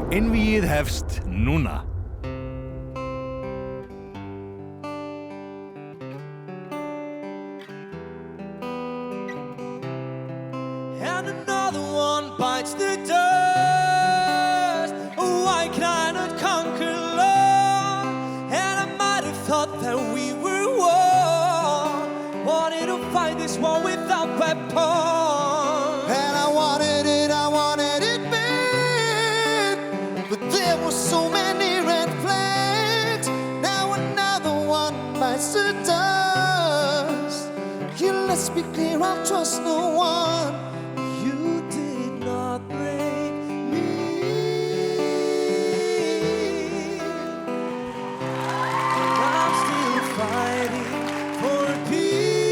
Einvígið hefst núna. And another one bites the dust. Why can I not conquer love? And I might have thought that we were one. Wanted to fight this war without weapons. And I wanted it bad. But there were so many red flags. Now another one bites the dust. Yeah, let's be clear, I'll trust no one. You did not break me. I'm still fighting for peace.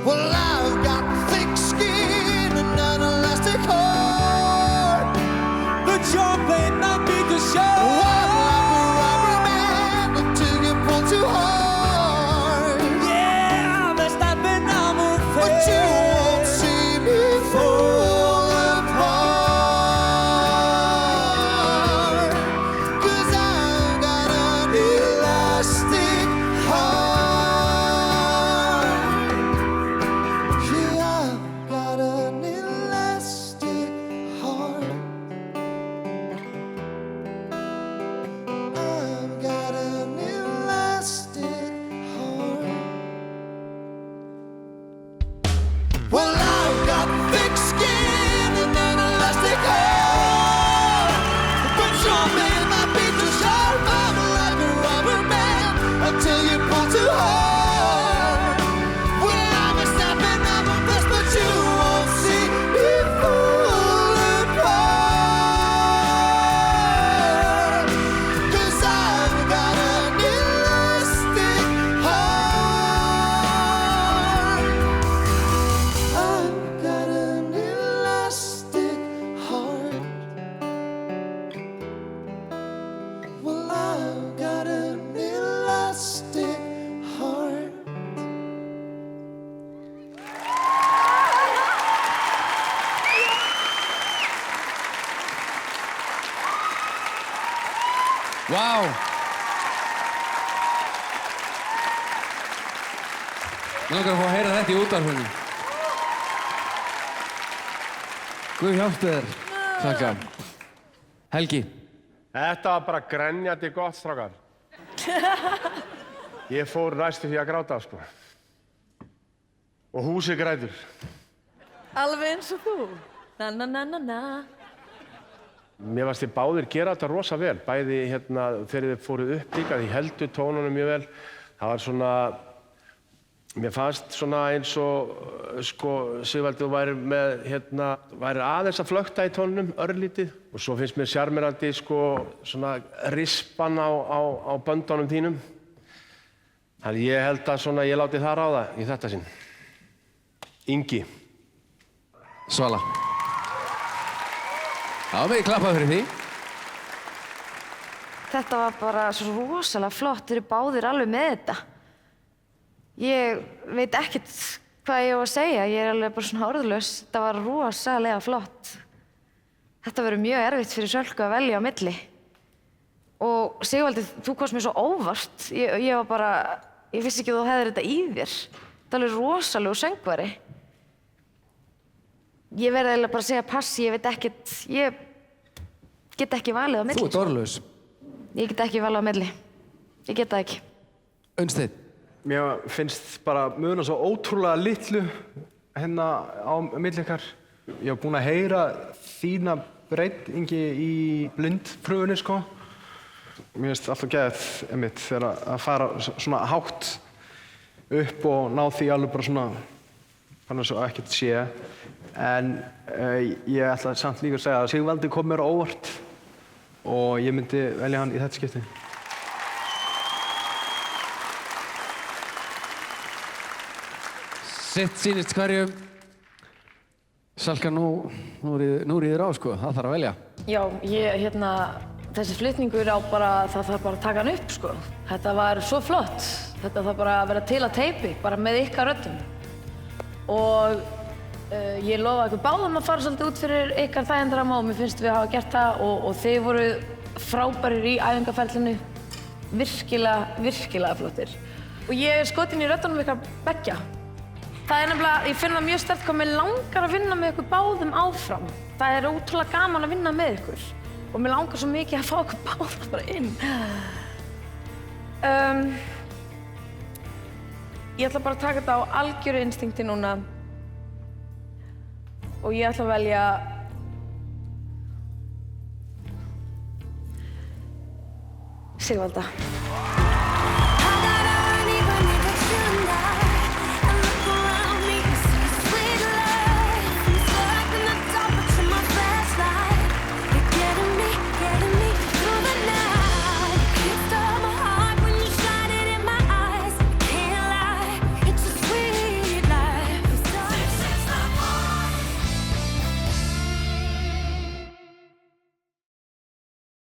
Well, I've got thick skin and an elastic heart. But your blade might be too sharp. I'm like a rubber man until you pull too hard. Yeah, I messed up and I'm afraid. But you won't see me fall apart. 'Cause I've got an elastic heart. Yeah, I've got an elastic heart. I've got an elastic heart. Well, I've got thick skin and an elastic heart. But your man might be too sharp. I'm like a rubber man until you pull too hard. Well, I'm a snap and I'm a bust, but you won't see me fall apart. 'Cause I've got an elastic heart. I've got an elastic heart. Well, I've got an elastic heart. Vá! Mér langar að fá að heyra þetta í útvarpinu. Guð hjálpi þér, Salka. Helgi. Þetta var bara grenjandi gott, strákar. Ég fór næstu því að gráta, sko. Og húsið grætur. Alveg eins og þú. Na na na na na. Mér fannst þið báðir gera þetta rosa vel. Bæði þegar þið fóruð upp líka, þið heldu tónunum mjög vel. Það var svona, mér fannst svona eins og, sko, Sigvaldi, þú væri aðeins að flökta í tónunum, örlítið. Og svo finnst mér sjarmerandi, sko, svona rispan á böndunum þínum. Þannig ég held að svona, ég láti það ráða í þetta sinn. Ingi. Svala. Já, við klappaðum fyrir því. Þetta var bara svo rosalega flott, þeir eru báðir alveg með þetta. Ég veit ekkert hvað ég á að segja, ég er alveg bara svona orðlaus. Þetta var rosalega flott. Þetta verður mjög erfitt fyrir Sölku að velja á milli. Og Sigvaldi, þú komst mér svo óvart. Ég var bara, ég vissi ekki að þú hefðir þetta í þér. Þetta er alveg rosalegur söngvari. Ég verði eiginlega bara að segja pass, ég veit ekkert, ég get ekki valið á milli. Þú ert orðlaus. Ég get ekki valið á milli. Ég get það ekki. Unnsteinn. Mér finnst bara muna svo ótrúlega litlu hérna á milli ykkar. Ég hef búinn að heyra þína breytingi í blindpröfunni, sko. Mér finnst alltaf geðið einmitt þegar að fara svona hátt upp og ná því alveg bara svona þannig að ekkert sé. En ég ætla samt líka að segja að Sigvaldi kom mér á óvart og ég myndi velja hann í þetta skipti. Sitt sýnist hverjum. Salka, nú ríður á, sko. Það þarf að velja. Já, þessi flytningur á bara, það þarf bara að taka hann upp, sko. Þetta var svo flott. Þetta þarf bara að vera til að teipi, bara með ykkar röddum. Og Ég lofaði ykkur báðum að fara svolítið út fyrir ykkar þægindaramma og mér finnst við hafa gert það og þið voru frábærir í æfingaferlinu. Virkilega flottir. Og ég er skotin í röddunum ykkar beggja. Það er nefnilega, ég finn það mjög sterkt hvað mér langar að vinna með ykkur báðum áfram. Það er ótrúlega gaman að vinna með ykkur. Og mér langar svo mikið að fá ykkur báða bara inn. Ég ætla bara að taka þetta á algjöru instinkti núna. Og ég ætla að velja Sigvalda.